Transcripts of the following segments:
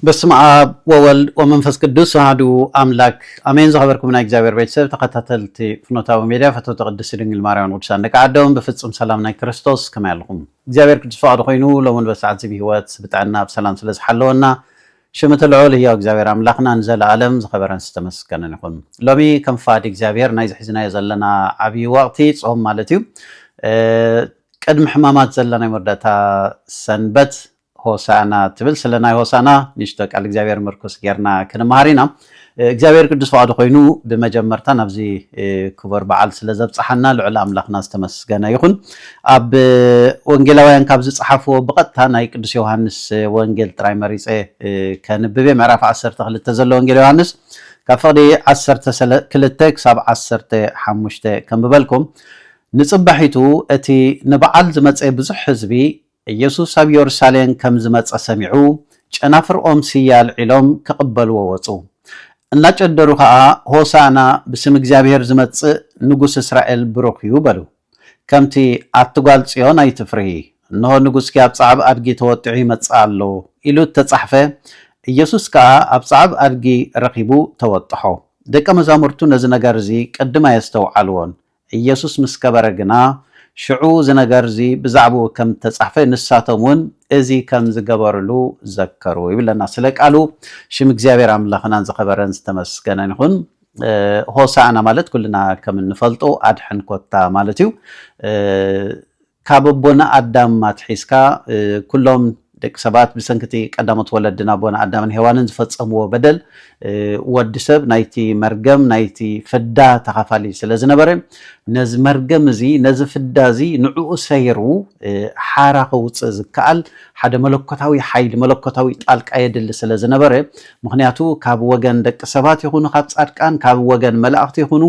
بسم الله وولد ومنفس قدوس هادو أملاك أمين زخبركم من أجزاء بيتسب تقتلتي فنوتا وميديا فتو تقدس لين الماريون وتشان لك عدهم بفتسم سلامنا كريستوس كما يلقون أجزاء قدوس فاض خينو لو من بس عزي بهوات بتعنا بسلام سلز حلونا شمت العول هي أجزاء أملاكنا نزل عالم زخبران ستمس كان نكون لومي كم فاد أجزاء نايز حزنا يزلنا عبي وقتي صهم مالتيو قدم حمامات زلنا مردتا سنبت هوسانا تبل سلنا هوسانا نشتك على እግዚአብሔር مركز غيرنا كنمهارينا እግዚአብሔር ቅዱስ ፈቃዱ ኮይኑ በመጀመርታ ናብዚ ክብር በዓል ስለዘብጽሐና ልዑል አምላኽና ዝተመስገነ ይኹን ኣብ ወንጌላውያን ካብ ዝጽሐፍዎ በቀጥታ ናይ ቅዱስ ዮሐንስ ወንጌል ጥራይ መሪጼ ከንብቤ ምዕራፍ 12 ዘሎ ወንጌል ዮሐንስ ካብ ፍቅዲ 12 ክሳብ 15 ከምበልኩም ንጽባሒቱ እቲ ንበዓል ዝመጽ ብዙሕ ህዝቢ ኢየሱስ ኣብ ኢየሩሳሌም ከም ዝመጸ ሰሚዑ ጨናፍርኦም ሲያል ዒሎም ከቅበልዎ ወጹ እናጨደሩ ከዓ ሆሳና ብስም እግዚአብሔር ዝመጽእ ንጉስ እስራኤል ብሩክ ይበሉ ከምቲ ኣትጓል ጽዮን ኣይትፍሪ እነሆ ንጉስኪ ኣብ ጻዕብ ኣድጊ ተወጥዑ ይመጽእ ኣሎ ኢሉ ተጻሕፈ ኢየሱስ ከዓ ኣብ ጻዕብ ኣድጊ ረኺቡ ተወጥሖ ደቀ መዛሙርቱ ነዚ ነገር እዚ ቀድማ የስተውዓልዎን ኢየሱስ ምስ ከበረ ግና ሽዑ ዝነገርዚ ብዛዕቡ ከም ተጻሕፈ ንሳቶምን እዚ ከም ዝገበርሉ ዘከሩ ይብለና ስለ ቃሉ ሽም እግዚአብሔር አምላኽና ዝኸበረን ዝተመስገነን ይኹን ሆሳዕና ማለት ኩልና ከም እንፈልጦ ኣድሕን ኮታ ማለት እዩ ካብ ቦና ኣዳም ማትሒስካ ኩሎም ደቂ ሰባት ብሰንክቲ ቀዳሞት ወለድና ቦና ኣዳምን ሔዋንን ዝፈጸምዎ በደል ወዲ ሰብ ናይቲ መርገም ናይቲ ፍዳ ተኻፋሊ ስለ ዝነበረ ነዚ መርገም እዚ ነዚ ፍዳ እዚ ንዕኡ ሰይሩ ሓራ ክውፅእ ዝከኣል ሓደ መለኮታዊ ሓይሊ መለኮታዊ ጣልቃ የድሊ ስለ ዝነበረ ምክንያቱ ካብ ወገን ደቂ ሰባት ይኹኑ ካብ ጻድቃን ካብ ወገን መላእኽቲ ይኹኑ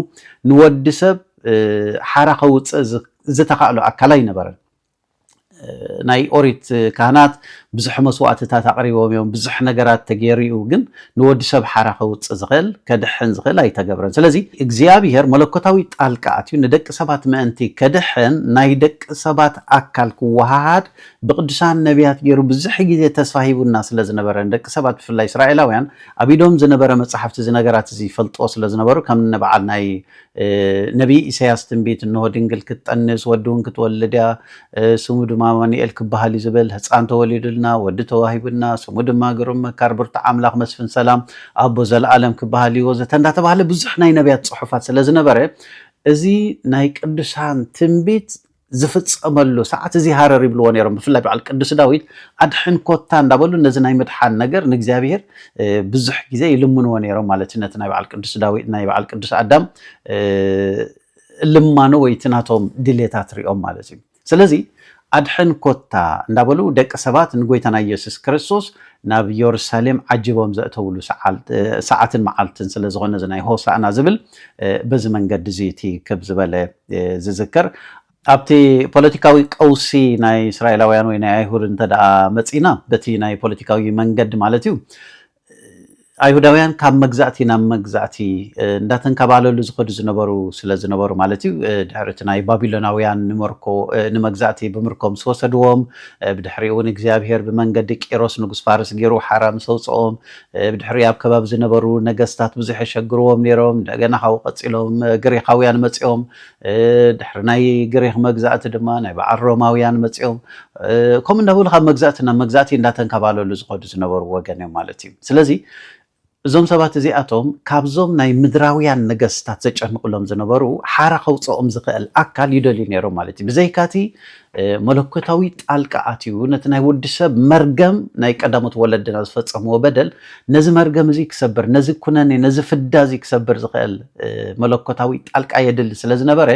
ንወዲ ሰብ ሓራ ክውፅእ ዝተኻእሉ ኣካል ኣይነበረን ናይ ኦሪት ካህናት ብዙሕ መስዋዕትታት ኣቅሪቦም እዮም ብዙሕ ነገራት ተገይሩ ግን ንወዲ ሰብ ሓራ ክውፅእ ዝኽእል ከድሕን ዝኽእል ኣይተገብረን ስለዚ እግዚአብሔር መለኮታዊ ጣልቃ ኣትዩ ንደቂ ሰባት ምእንቲ ከድሕን ናይ ደቂ ሰባት ኣካል ክወሃሃድ ብቅዱሳን ነቢያት ገይሩ ብዙሕ ግዜ ተስፋ ሂቡና ስለ ዝነበረ ደቂ ሰባት ብፍላይ እስራኤላውያን ኣብ ኢዶም ዝነበረ መጽሓፍቲ ዝነገራት እዚ ይፈልጦ ስለ ዝነበሩ ከም ንበዓል ናይ ነቢ ኢሳያስ ትንቢት እንሆ ድንግል ክትጠንስ ወድውን ክትወልድ ስሙ ድማ ማኑኤል ክበሃል ዝብል ህፃን ተወሊዱልና ወዲ ተዋሂብና ስሙ ድማ ግሩም መካር ብርቱዕ አምላኽ መስፍን ሰላም ኣቦ ዘለዓለም ክበሃል ወዘተ እንዳተባሃለ ብዙሕ ናይ ነቢያት ጽሑፋት ስለ ዝነበረ እዚ ናይ ቅዱሳን ትንቢት ዝፍጸመሉ ሰዓት እዚ ሃረር ይብልዎ ነይሮም ብፍላይ በዓል ቅዱስ ዳዊት ኣድሕን ኮታ እንዳበሉ ነዚ ናይ መድሓን ነገር ንእግዚአብሔር ብዙሕ ግዜ ይልምንዎ ነይሮም ማለት ነቲ ናይ በዓል ቅዱስ ዳዊት ናይ በዓል ቅዱስ ኣዳም ልማኖ ወይ ትናቶም ድሌታት ሪኦም ማለት እዩ ስለዚ ኣድሕን ኮታ እንዳበሉ ደቂ ሰባት ንጎይታና ኢየሱስ ክርስቶስ ናብ ኢየሩሳሌም ዓጅቦም ዘእተውሉ ሰዓትን መዓልትን ስለ ዝኾነ ናይ ሆሳዕና ዝብል በዚ መንገዲ እዚ እቲ ከብ ዝበለ ዝዝከር ኣብቲ ፖለቲካዊ ቀውሲ ናይ እስራኤላውያን ወይ ናይ አይሁድ እንተደኣ መፂና በቲ ናይ ፖለቲካዊ መንገዲ ማለት እዩ አይሁዳውያን ካብ መግዛእቲ ናብ መግዛእቲ እንዳተንከባለሉ ዝኸዱ ዝነበሩ ስለ ዝነበሩ ማለት እዩ ድሕሪ ናይ ባቢሎናውያን ንመርኮ ንመግዛእቲ ብምርኮም ዝወሰድዎም ብድሕሪኡ እግዚአብሔር ብመንገዲ ቂሮስ ንጉስ ፋርስ ገይሩ ሓራም ሰውጾም ብድሕሪ ኣብ ከባቢ ዝነበሩ ነገስታት ብዙሕ የሸግርዎም ነይሮም እንደገና ካብ ቀፂሎም ግሪካውያን መጽኦም ድሕሪ ናይ ግሪክ መግዛእቲ ድማ ናይ በዓል ሮማውያን መጽኦም ከም እንዳብሉ ካብ መግዛእቲ ናብ መግዛእቲ እንዳተንከባለሉ ዝኸዱ ዝነበሩ ወገን እዮም ማለት እዩ ስለዚ እዞም ሰባት እዚኣቶም ካብዞም ናይ ምድራውያን ነገስታት ዘጨንቁሎም ዝነበሩ ሓራ ከውፅኦም ዝኽእል ኣካል ይደልዩ ነይሮም ማለት እዩ ብዘይካቲ መለኮታዊ ጣልቃ ኣትዩ ነቲ ናይ ወዲ ሰብ መርገም ናይ ቀዳሞት ወለድና ዝፈጸምዎ በደል ነዚ መርገም እዚ ክሰብር ነዚ ኩነኔ ነዚ ፍዳ እዚ ክሰብር ዝኽእል መለኮታዊ ጣልቃ የድሊ ስለ ዝነበረ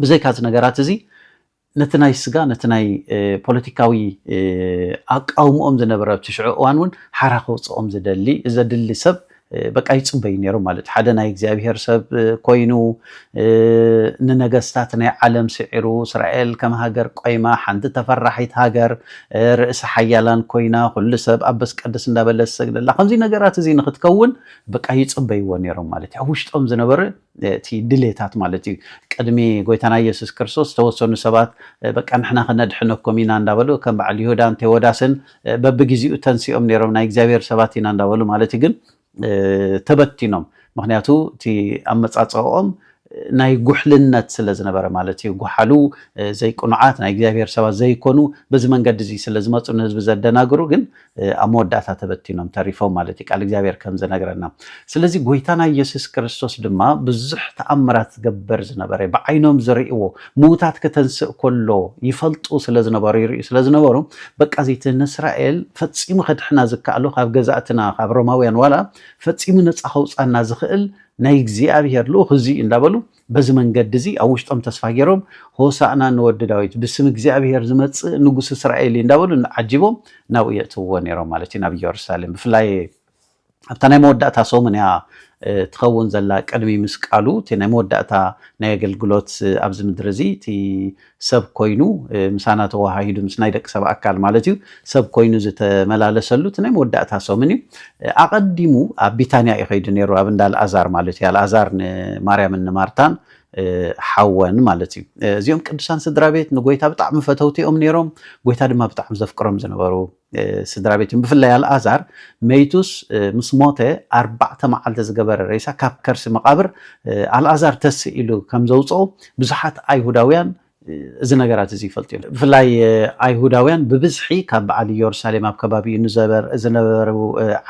ብዘይካቲ ነገራት እዚ نتناي سجا نتناي بوليتيكاوي أقاوم زنبرة تشعو وانون حرخو صوم زدلي إذا دلي سب بقى يصبي نيرو مالت حدا ناي እግዚአብሔር ሰብ ኮይኑ ንነገስታት ናይ ዓለም ስዒሩ እስራኤል ከም ሃገር ቆይማ ሓንቲ ተፈራሒት ሃገር ርእስ ሓያላን ኮይና ኩሉ ሰብ አበስ ቀደስ እንዳበለስ ሰግደላ ከምዚ ነገራት እዚ ንክትከውን በቃ ይጽበይዎ ነይሮም ማለት እዩ ውሽጦም ዝነበረ እቲ ድሌታት ማለት እዩ ቅድሚ ጎይታና ኢየሱስ ክርስቶስ ተወሰኑ ሰባት በቃ ንሕና ከነድሕነኩም ኢና እንዳበሉ ከም በዓል ይሁዳን ቴዎዳስን በብግዚኡ ተንሲኦም ነይሮም ናይ እግዚአብሔር ሰባት ኢና እንዳበሉ ማለት እዩ ግን ተበቲኖም ምክንያቱ እቲ አመጻጽኦም ናይ ጉሕልነት ስለዝነበረ ማለት እዩ ጉሓሉ ዘይቁንዓት ናይ እግዚአብሔር ሰባት ዘይኮኑ በዚ መንገድ እዚ ስለዝመጹ ንህዝብ ዘደናግሩ ግን አመወዳታ ተበቲኖም ተሪፎም ማለት እዩ ቃል እግዚአብሔር ከም ዘነግረና ስለዚ ጎይታና ኢየሱስ ክርስቶስ ድማ ብዙሕ ተአምራት ገበር ዝነበረ በዓይኖም ዝርእዎ ሙታት ከተንስእ ኮሎ ይፈልጡ ስለዝነበሩ ይርኢ ስለዝነበሩ በቃ ዘይት ንእስራኤል ፈጺሙ ከድሕና ዝከኣሉ ካብ ገዛእትና ካብ ሮማውያን ዋላ ፈጺሙ ነፃ ከውፃና ዝኽእል ናይ እግዚአብሔር ልኡኽ እዚ እንዳበሉ በዚ መንገድ እዚ ኣብ ውሽጦም ተስፋ ገይሮም ሆሳዕና ንወዲ ዳዊት ብስም እግዚአብሔር ዝመጽእ ንጉስ እስራኤል እንዳበሉ ዓጂቦም ናብኡ የእትውዎ ነይሮም ማለት እዩ ናብ ኢየሩሳሌም ብፍላይ ኣብታ ናይ መወዳእታ ሰሙን እያ ትኸውን ዘላ ቅድሚ ምስ ቃሉ እቲ ናይ መወዳእታ ናይ ኣገልግሎት ኣብዚ ምድሪ እዚ እቲ ሰብ ኮይኑ ምሳና ተዋሃሂዱ ምስ ናይ ደቂ ሰብ ኣካል ማለት እዩ ሰብ ኮይኑ ዝተመላለሰሉ እቲ ናይ መወዳእታ ሰሙን እዩ ኣቐዲሙ ኣብ ቢታንያ ይኸይዱ ነይሩ ኣብ እንዳ አልዓዛር ማለት እዩ አልዓዛር ንማርያምን ንማርታን ሓወን ማለት እዩ እዚኦም ቅዱሳን ስድራ ቤት ንጎይታ ብጣዕሚ ፈተውቲኦም ነይሮም ጎይታ ድማ ብጣዕሚ ዘፍቅሮም ዝነበሩ ስድራ ቤት ብፍላይ አልዓዛር መይቱስ ምስ ሞተ 4 መዓልቲ ዝገበረ ሬሳ ካብ ከርሲ መቃብር አልዓዛር ተስኢሉ ከም ዘውፅኦ ብዙሓት አይሁዳውያን እዚ ነገራት እዚ ይፈልጡ እዮም ብፍላይ አይሁዳውያን ብብዝሒ ካብ በዓል ኢየሩሳሌም ኣብ ከባቢኡ ዝነበሩ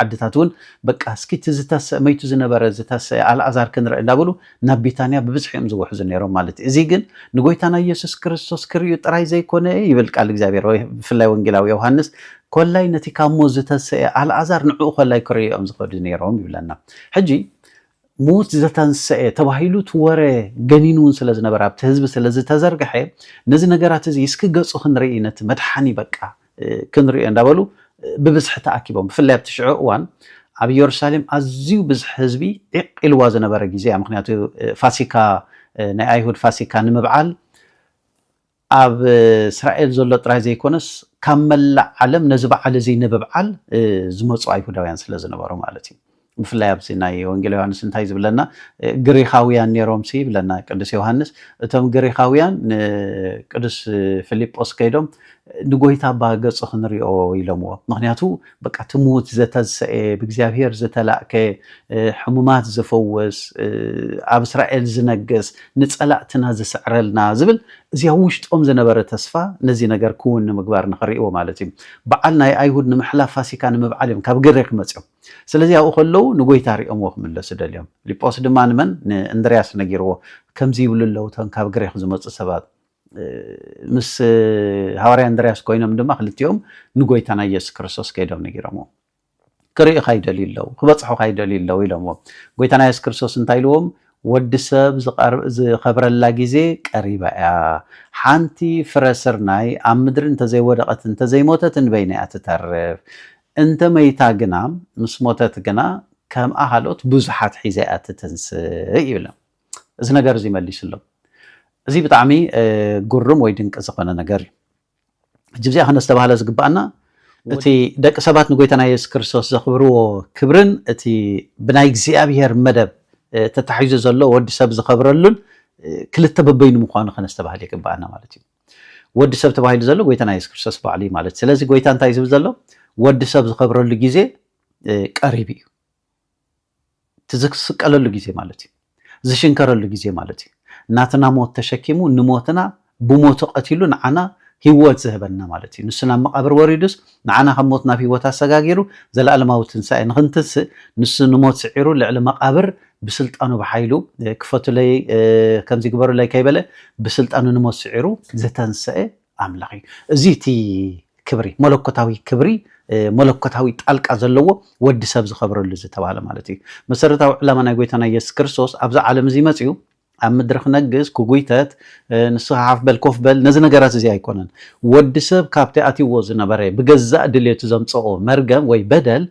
ዓድታት እውን በቃ እስኪ ትዝተስእ መይቱ ዝነበረ ዝተስእ አልዓዛር ክንርኢ እንዳበሉ ናብ ቢታንያ ብብዝሒ እዮም ዝውሕዙ ነይሮም ማለት እዩ እዚ ግን ንጎይታና ኢየሱስ ክርስቶስ ክርዩ ጥራይ ዘይኮነ ይብል ቃል እግዚአብሔር ብፍላይ ወንጌላዊ ዮሐንስ ኮላይ ነቲ ካብ ሞት ዝተስእ አልዓዛር ንዕኡ ኮላይ ክርዩኦም ዝኸዱ ነይሮም ይብለና ሕጂ موت زتنسأ تباهيلو توره جنينون سلز نبراب تهزب سلز تزرقحه نزي نجارات زي يسكي جزء خنرينة مدحني بقى كنري اندابلو ببزح تأكيبهم في اللي بتشعو وان عبي يورشاليم أزيو بزح حزبي الوازن برا جزء مخنياتو فاسيكا نأيهود فاسيكا نمبعال أب إسرائيل زلت رايزي كونس كمل علم نزبع على زي نبعال زموت أيهوداويان سلز نبرو مالتي بفلاي بسيناي وانجيل يوحنس انتايز بلنا غريخاويان نيروم سي بلنا قدس يوحنس اتم غريخاويان قدس فيليبوس كيدوم نغويتا باغص خنريو يلمو مخنياتو بقى تموت زتزئ بእግዚአብሔር زتلاك حمومات زفوس اب اسرائيل زنگس نصلاعتنا زسعرلنا زبل زي وشطوم زنبره تسفا نزي ነገር كون مغبار نخريو مالتي بعلنا ايهود نمحلاف فاسيكا نمبعلم كاب غريك مصيو ስለዚህ ያው ሆለው ንጎይታ ሪኦም ወክ ምለስ ደልዮም ሊጶስ ድማን መን እንድሪያስ ነጊርዎ ከምዚ ይብሉለው ተን ካብ ግሬክ ዝመጽ ሰባት ምስ ሐዋርያ እንድሪያስ ኮይኖም ድማ ክልቲኦም ንጎይታና ኢየሱስ ክርስቶስ ከይዶም ነጊሮሞ ክርኢ ካይደልለው ክበጽሑ ካይደልለው ኢሎሞ ጎይታና ኢየሱስ ክርስቶስ እንታይልዎም ወዲ ሰብ ዝኸብረላ ጊዜ ቀሪባ እያ ሓንቲ ፍረስርናይ ኣብ ምድሪ እንተዘይወደቐት እንተዘይሞተትን በይናያ ትተርፍ انت ميتا جنا مسموتات جنا كم اهلوت بزحات حذاءات تنسى يبلا اذا نجار زي ما ليش له زي بطعمي قرم ويدنك زقنا نجار جبزي احنا استبهلا زقبانا اتي دك سبات نقولتنا يس كريستوس زخبرو كبرن اتي بناي እግዚአብሔር مدب تتحيز زلو ودي سب زخبرلن كلته ببين مخانه خنا استبهلا يقبانا معناتي ودي سب تبهيل زلو قويتنا يس كريستوس بعلي معنات ስለዚህ قويታ እንታይ ዝብ ዘሎ ወዲ ሰብ ዝኸብረሉ ጊዜ ቀሪብ እዩ ትዝክስቀለሉ ጊዜ ማለት እዩ ዝሽንከረሉ ጊዜ ማለት እዩ እናትና ሞት ተሸኪሙ ንሞትና ብሞት ቀቲሉ ንዓና ህይወት ዝህበና ማለት እዩ ንስና መቃብር ወሪዱስ ንዓና ከሞት ናብ ህይወት አሰጋጊሩ ዘላለም ትንሳኤ ንኽንትስ ንስ ንሞት ስዒሩ ልዕሊ መቃብር ብስልጣኑ በኃይሉ ክፈቱለይ ከምዚ ግበሩ ላይ ከይበለ ብስልጣኑ ንሞት ስዒሩ ዘተንሰአ አምላኽ እዩ እዚ እቲ ክብሪ መለኮታዊ ክብሪ መለኮታዊ ጣልቃ ዘለዎ ወዲ ሰብ ዝኸብረሉ ዝተባለ ማለት እዩ መሰረታዊ ዕላማ ናይ ጎይታና ኢየሱስ ክርስቶስ ኣብዛ ዓለም እዚ መጽዩ ኣብ ምድሪ ክነግስ ክጉይተት ንስኻ ሓፍ በል ኮፍ በል ነዚ ነገራት እዚ ኣይኮነን ወዲ ሰብ ካብቲ ኣትይዎ ዝነበረ ብገዛእ ድሌቱ ዘምፅኦ መርገም ወይ በደል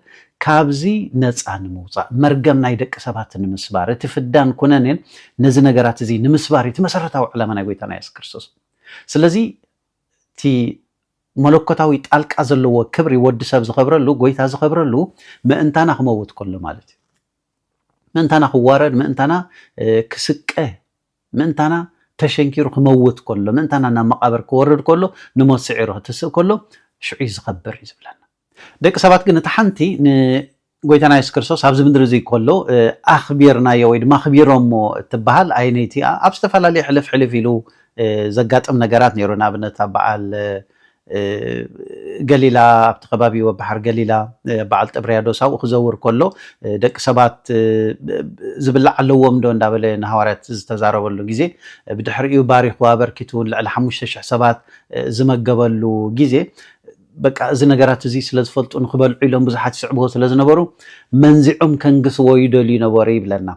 ካብዚ ነፃ ንምውፃእ መርገም ናይ ደቂ ሰባት ንምስባር እቲ ፍዳን ኩነኔን ነዚ ነገራት እዚ ንምስባር እቲ መሰረታዊ ዕላማ ናይ ጎይታና ኢየሱስ ክርስቶስ ስለዚ እቲ መለኮታዊ ጣልቃ ዘለዎ ክብሪ ወዲ ሰብ ዝኸብረሉ ጎይታ ዝኸብረሉ ምእንታና ክመውት ከሎ ማለት እዩ ምእንታና ክዋረድ ምእንታና ክስቀ ምእንታና ተሸንኪሩ ክመውት ከሎ ምእንታና ናብ መቃብር ክወርድ ከሎ ንሞት ስዒሩ ክትስእ ከሎ ሽዑ ዝኸብር እዩ ዝብለና ደቂ ሰባት ግን እቲ ሓንቲ ንጎይታና ኢየሱስ ክርስቶስ ኣብዚ ምድሪ እዚ ከሎ ኣኽቢርናዮ ወይ ድማ ኣኽቢሮሞ እትበሃል ዓይነይቲ ኣብ ዝተፈላለየ ሕልፍ ሕልፍ ኢሉ ዘጋጥም ነገራት ነይሩ ንኣብነት ኣብ በዓል ገሊላ ኣብቲ ከባቢ ወባሕር ገሊላ በዓል ጥብርያዶስ ኣብኡ ክዘውር ከሎ ደቂ ሰባት ዝብላዕ ኣለዎም ዶ እንዳበለ ንሃዋርያት ዝተዛረበሉ ግዜ ብድሕሪኡ ባሪኹ ኣበርኪቱ ልዕሊ 5,000 ሰባት ዝመገበሉ ግዜ በቃ እዚ ነገራት እዚ ስለ ዝፈልጡ ንክበልዑ ኢሎም ብዙሓት ይስዕብዎ ስለ ዝነበሩ መንዚዖም ከንግስዎ ይደልዩ ነበሩ ይብለና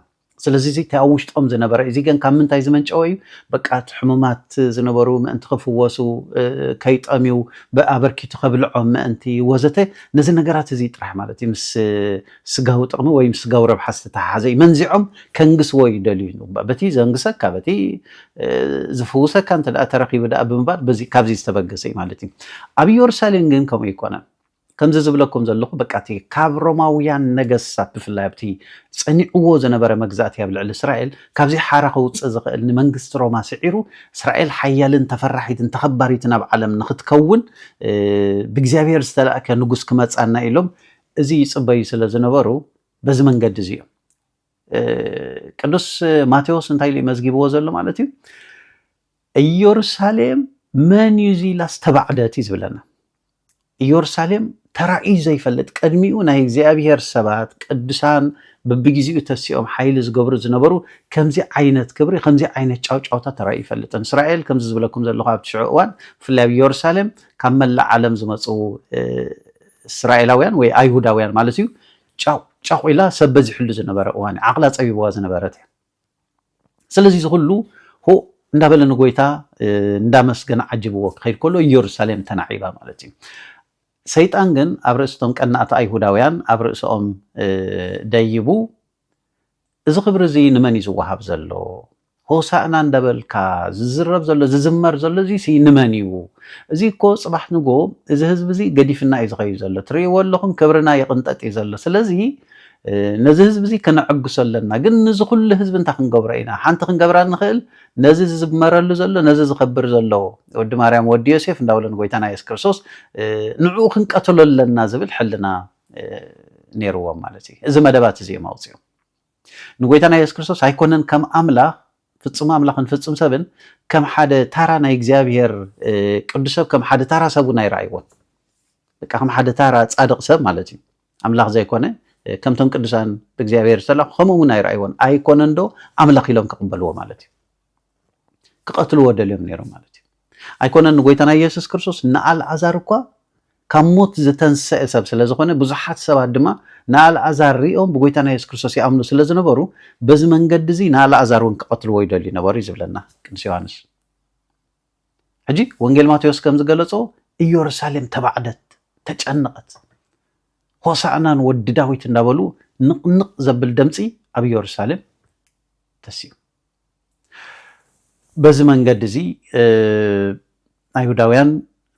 ስለዚ እዚ ኣብ ውሽጦም ዝነበረ እዚ ግን ካብ ምንታይ ዝመንጨወ እዩ በቃ ሕሙማት ዝነበሩ ምእንቲ ክፍወሱ ከይጠምዩ ኣበርኪቱ ከብልዖም ምእንቲ ወዘተ ነዚ ነገራት እዚ ጥራሕ ማለት እዩ ምስ ስጋዊ ጥቕሚ ወይ ምስ ስጋዊ ረብሓ ዝተተሓሓዘ እዩ መንዚዖም ከንግስዎ ይደልዩ በቲ ዘንግሰካ በቲ ዝፍውሰካ እንተደኣ ተረኺቡ ደኣ ብምባል በዚ ካብዚ ዝተበገሰ እዩ ማለት እዩ ኣብ ኢየሩሳሌም ግን ከምኡ ይኮነን ከምዚ ዝብለኩም ዘለኹ በቃቲ ካብ ሮማውያን ነገስታት ብፍላይ ኣብቲ ፀኒዕዎ ዝነበረ መግዛእቲ ኣብ ልዕሊ እስራኤል ካብዚ ሓራ ክውፅእ ዝኽእል ንመንግስቲ ሮማ ስዒሩ እስራኤል ሓያልን ተፈራሒትን ተኸባሪትን ኣብ ዓለም ንክትከውን ብእግዚአብሔር ዝተላእከ ንጉስ ክመፃና ኢሎም እዚ ይፅበዩ ስለ ዝነበሩ በዚ መንገዲ እዚ እዮም ቅዱስ ማቴዎስ እንታይ ኢሉ መዝጊብዎ ዘሎ ማለት እዩ ኢየሩሳሌም መን እዩ ኢላ ዝተባዕደት እዩ ዝብለና ኢየሩሳሌም ተራእዩ ዘይፈልጥ ቅድሚኡ ናይ እግዚአብሔር ሰባት ቅዱሳን በብግዚኡ ተሲኦም ሓይሊ ዝገብሩ ዝነበሩ ከምዚ ዓይነት ክብሪ ከምዚ ዓይነት ጫውጫውታ ተራእዩ ይፈልጥን እስራኤል ከምዚ ዝብለኩም ዘለኹ ኣብ ትሽዑ እዋን ብፍላይ ኣብ ኢየሩሳሌም ካብ መላእ ዓለም ዝመፁ እስራኤላውያን ወይ ኣይሁዳውያን ማለት እዩ ጫው ኢላ ሰብ በዚሕሉ ዝነበረ እዋን ዓቕላ ፀቢብዋ ዝነበረት ስለዚ ዝኩሉ ሆ እንዳበለ ንጎይታ እንዳመስገነ ዓጅብዎ ክኸይድ ከሎ ኢየሩሳሌም ተናዒባ ማለት እዩ ሰይጣን ግን ኣብ ርእስቶም ቀናእቲ ኣይሁዳውያን ኣብ ርእሶም ደይቡ እዚ ክብሪ እዚ ንመን እዩ ዝወሃብ ዘሎ ሆሳእና እንዳበልካ ዝዝረብ ዘሎ ዝዝመር ዘሎ እዚ ንመን እዩ እዚ እኮ ፅባሕ ንጎ እዚ ህዝቢ እዚ ገዲፍና እዩ ዝኸዩ ዘሎ ትሪእዎ ኣለኹም ክብርና ይቕንጠጥ እዩ ዘሎ ስለዚ ነዚ ህዝቢ እዚ ከነዕግሶ ኣለና ግን ነዚ ኩሉ ህዝቢ እንታይ ክንገብሮ ኢና ሓንቲ ክንገብራ ንኽእል ነዚ ዝዝመረሉ ዘሎ ነዚ ዝኸብር ዘሎ ወዲ ማርያም ወዲ ዮሴፍ እንዳበለን ጎይታና ኢየሱስ ክርስቶስ ንዕኡ ክንቀትሎ ኣለና ዝብል ሕልና ነይርዎም ማለት እዩ እዚ መደባት እዚኦም ኣውፅኦም ንጎይታና ኢየሱስ ክርስቶስ ኣይኮነን ከም ኣምላኽ ፍጹም ኣምላኽን ፍጹም ሰብን ከም ሓደ ታራ ናይ እግዚአብሔር ቅዱስ ሰብ ከም ሓደ ታራ ሰብ ናይ ረኣይዎን በቃ ከም ሓደ ታራ ጻድቕ ሰብ ማለት እዩ ኣምላኽ ዘይኮነ ከምቶም ቅዱሳን ብእግዚአብሔር ዝተላኹ ከምኡ ናይ ረኣይዎን ኣይኮነን ዶ ኣምላኽ ኢሎም ክቕበልዎ ማለት እዩ ክቐትልዎ ደልዮም ነይሮም ማለት እዩ ኣይኮነን ንጎይታና ኢየሱስ ክርስቶስ ንኣልዓዛር እኳ ካብ ሞት ዝተንስአ ሰብ ስለ ዝኾነ ብዙሓት ሰባት ድማ ንኣልዓዛር ሪኦም ብጎይታና ኢየሱስ ክርስቶስ ይኣምኑ ስለ ዝነበሩ በዚ መንገዲ እዚ ንኣልዓዛር እውን ክቐትልዎ ይደልዩ ነበሩ እዩ ዝብለና ቅዱስ ዮሃንስ ሕጂ ወንጌል ማቴዎስ ከም ዝገለጾ ኢየሩሳሌም ተባዕደት ተጨነቐት ሆሳዕናን ወዲ ዳዊት እንዳበሉ ንቕንቕ ዘብል ደምፂ ኣብ ኢየሩሳሌም ተስዩ በዚ መንገዲ እዚ ኣይሁዳውያን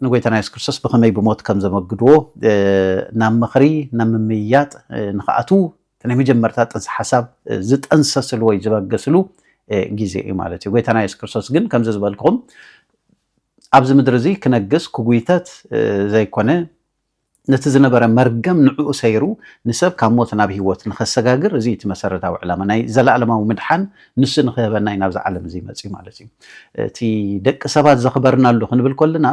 ንጎይታና ኢየሱስ ክርስቶስ ብኸመይ ብሞት ከም ዘመግድዎ ናብ ምኽሪ ናብ ምምያጥ ንኽኣቱ ናይ መጀመርታ ጥንሲ ሓሳብ ዝጠንሰስሉ ወይ ዝበገስሉ ግዜ እዩ ማለት እዩ ጎይታና ኢየሱስ ክርስቶስ ግን ከምዚ ዝበልክኹም ኣብዚ ምድሪ እዚ ክነግስ ክጉይተት ዘይኮነ ነቲ ዝነበረ መርገም ንዕኡ ሰይሩ ንሰብ ካብ ሞት ናብ ሂወት ንኸሰጋግር እዚ እቲ መሰረታዊ ዕላማ ናይ ዘለኣለማዊ ምድሓን ንሱ ንኽህበና ናብዚ ዓለም እዚ መፅዩ ማለት እዩ እቲ ደቂ ሰባት ዘኽበርናሉ ክንብል ከለና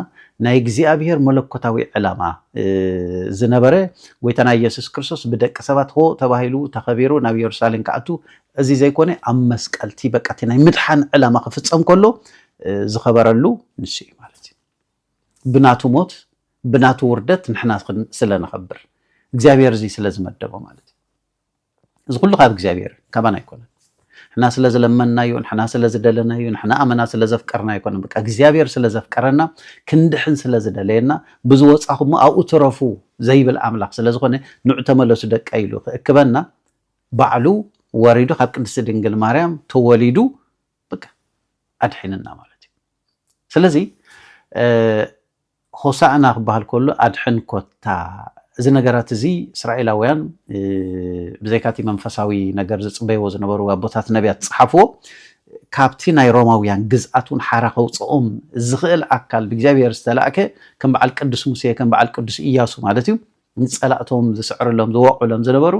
ናይ እግዚኣብሔር መለኮታዊ ዕላማ ዝነበረ ጎይታና ኢየሱስ ክርስቶስ ብደቂ ሰባት ሆ ተባሂሉ ተኸቢሩ ናብ ኢየሩሳሌም ከኣቱ እዚ ዘይኮነ ኣብ መስቀልቲ በቃቲ ናይ ምድሓን ዕላማ ክፍፀም ከሎ ዝኸበረሉ ንሱ እዩ ማለት እዩ ብናቱ ሞት ብናቱ ውርደት ንሕና ስለ ንኸብር እግዚአብሔር እዚ ስለ ዝመደቦ ማለት እዩ እዚ ኩሉ ካብ እግዚአብሔር ካባና ኣይኮነን حنا سلازلمنا يون حنا سلازدلنا يون حنا أمنا سلازفكرنا يكون بقى እግዚአብሔር ስለዘፍቀረና ክንድሕን ስለዝደለየና ብዙ ወጻኹም አው ትረፉ ዘይብል አምላክ ስለዝኾነ ንዑ ተመለሱ ደቀ ኢሉ ክእክበና ባዕሉ ወሪዱ ካብ ቅድስት ድንግል ማርያም ተወሊዱ በቃ አድሒንና ማለት እዩ ስለዚ ሆሳዕና ክበሃል ከሎ አድሕን ኮታ እዚ ነገራት እዚ እስራኤላውያን ብዘይካቲ መንፈሳዊ ነገር ዝፅበይዎ ዝነበሩ አቦታት ነቢያት ጽሓፍዎ ካብቲ ናይ ሮማውያን ግዝኣቱን ሓራ ከውፅኦም ዝኽእል አካል ብእግዚአብሔር ዝተላእከ ከም በዓል ቅዱስ ሙሴ ከም በዓል ቅዱስ ኢያሱ ማለት እዩ ንጸላእቶም ዝስዕርሎም ዝወቅሎም ዝነበሩ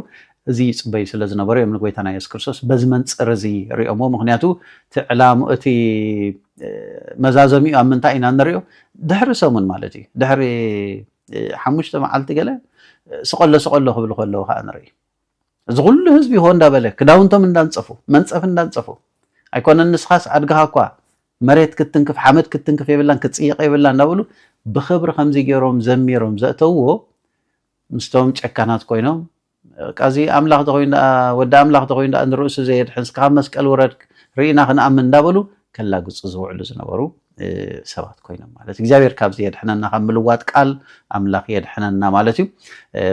እዚ ይፅበዩ ስለ ዝነበሩ እዮም ንጎይታና ኢየሱስ ክርስቶስ በዚ መንፅር እዚ ሪኦሞ ምክንያቱ ትዕላሙ እቲ መዛዘሚኡ ኣብ ምንታይ ኢና ንሪኦ ድሕሪ ሰሙን ማለት እዩ ድሕሪ ሓሙሽተ መዓልቲ ገለ ስቆሎ ክብሉ ከለዉ ከዓ ንርኢ እዚ ኩሉ ህዝቢ ይሆ እንዳበለ ክዳውንቶም እንዳንፀፉ መንፀፍ እንዳንፀፉ ኣይኮነን ንስኻስ ኣድግኻ እኳ መሬት ክትንክፍ ሓመድ ክትንክፍ የብላን ክትፅይቕ የብላ እንዳበሉ ብክብሪ ከምዚ ገይሮም ዘሚሮም ዘእተውዎ ምስቶም ጨካናት ኮይኖም ቃዚ ኣምላኽ ተኮይኑ ወዲ ኣምላኽ ተኮይኑ ንርእሱ ዘየድሕን ካብ መስቀል ወረድ ርኢና ክንኣምን እንዳበሉ ከላግፁ ዝውዕሉ ዝነበሩ ሰባት ኮይኖም ማለት እግዚአብሔር ካብዚ የድሕነና ካብ ምልዋጥ ቃል ኣምላኽ የድሕነና ማለት እዩ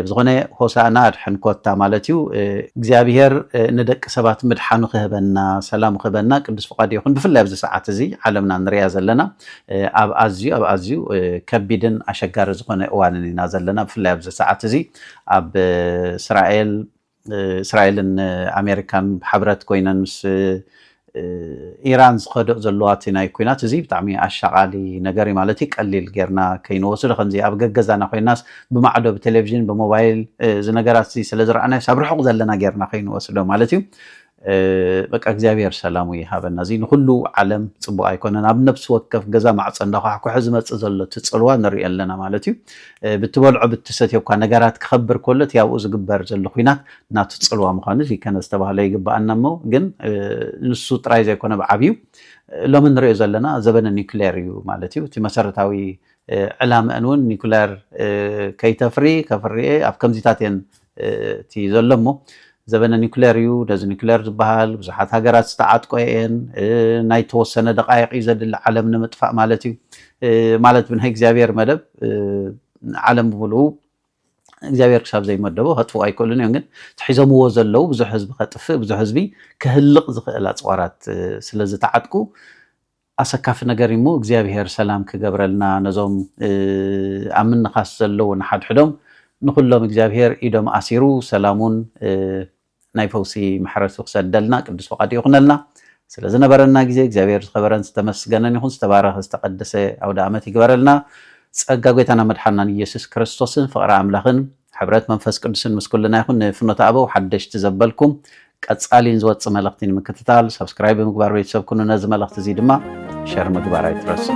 ብዝኾነ ሆሳዕና ኣድሕን ኮታ ማለት እዩ እግዚአብሔር ንደቂ ሰባት ምድሓኑ ክህበና ሰላም ክህበና ቅዱስ ፍቃዱ ይኹን ብፍላይ ኣብዚ ሰዓት እዚ ዓለምና ንሪያ ዘለና ኣብ ኣዝዩ ከቢድን ኣሸጋሪ ዝኾነ እዋንን ኢና ዘለና ብፍላይ ኣብዚ ሰዓት እዚ ኣብ እስራኤልን ኣሜሪካን ብሓብረት ኮይነን ምስ ኢራን ዝኸደእ ዘለዋ እቲ ናይ ኩናት እዚ ብጣዕሚ ኣሻቃሊ ነገር ማለት እዩ ቀሊል ጌርና ከይንወስዶ ከምዚ ኣብ ገገዛና ኮይናስ ብማዕዶ ብቴሌቭዥን ብሞባይል እዚ ነገራት ስለ ዝረኣና ሳብ ርሑቕ ዘለና ጌርና ከይንወስዶ ማለት እዩ በቃ እግዚአብሔር ሰላሙ ይሃበና እዚ ንኩሉ ዓለም ፅቡቅ ኣይኮነን ኣብ ነፍሲ ወከፍ ገዛ ማዕፀ እንዳኳሕኩሕ ዝመፅእ ዘሎ ትፅልዋ ንሪኢ ኣለና ማለት እዩ ብትበልዖ ብትሰትዮ እኳ ነገራት ክኸብር ከሎ እቲ ኣብኡ ዝግበር ዘሎ ኩናት ናቱ ፅልዋ ምዃኑ እዚ ከነ ዝተባህለ ይግባአና እሞ ግን ንሱ ጥራይ ዘይኮነ ብዓብዩ ሎሚ ንሪኦ ዘለና ዘበነ ኒውክሌር እዩ ማለት እዩ እቲ መሰረታዊ ዕላምአን እውን ኒውክሌር ከይተፍሪ ከፍርኤ ኣብ ከምዚታት እየን እቲ ዘሎ እሞ ዘበነ ኒውክሌር እዩ ነዚ ኒውክሌር ዝበሃል ብዙሓት ሃገራት ዝተዓጥቆ እየን ናይ ተወሰነ ደቃይቕ እዩ ዘድሊ ዓለም ንምጥፋእ ማለት እዩ ማለት ብናይ እግዚኣብሔር መደብ ዓለም ብምልኡ እግዚኣብሔር ክሳብ ዘይመደቦ ከጥፍኡ ኣይክእሉን እዮም ግን ትሒዞምዎ ዘለው ብዙሕ ህዝቢ ከጥፍእ ብዙሕ ህዝቢ ክህልቕ ዝኽእል ኣፅዋራት ስለ ዝተዓጥቁ ኣሰካፊ ነገር እሞ እግዚኣብሔር ሰላም ክገብረልና ነዞም ኣብ ምንኻስ ዘለው ንሓድሕዶም ንኩሎም እግዚኣብሔር ኢዶም ኣሲሩ ሰላሙን ናይ ፈውሲ ምሕረቱ ክሰደልና ቅዱስ ፍቃዱ ይኹነልና ስለ ዝነበረና ግዜ እግዚኣብሔር ዝኸበረን ዝተመስገነን ይኹን ዝተባረኸ ዝተቀደሰ ኣውደ ዓመት ይግበረልና ጸጋ ጎይታና መድሓናን ኢየሱስ ክርስቶስን ፍቅሪ ኣምላኽን ሕብረት መንፈስ ቅዱስን ምስ ኩልና ይኹን ፍኖተ ኣበው ሓደሽቲ ዘበልኩም ቀጻሊን ዝወፅእ መልእኽቲ ንምክትታል ሰብስክራይብ ምግባር ቤተሰብ ኩኑ ነዚ መልእኽቲ እዚ ድማ ሸር ምግባር ኣይትረሱ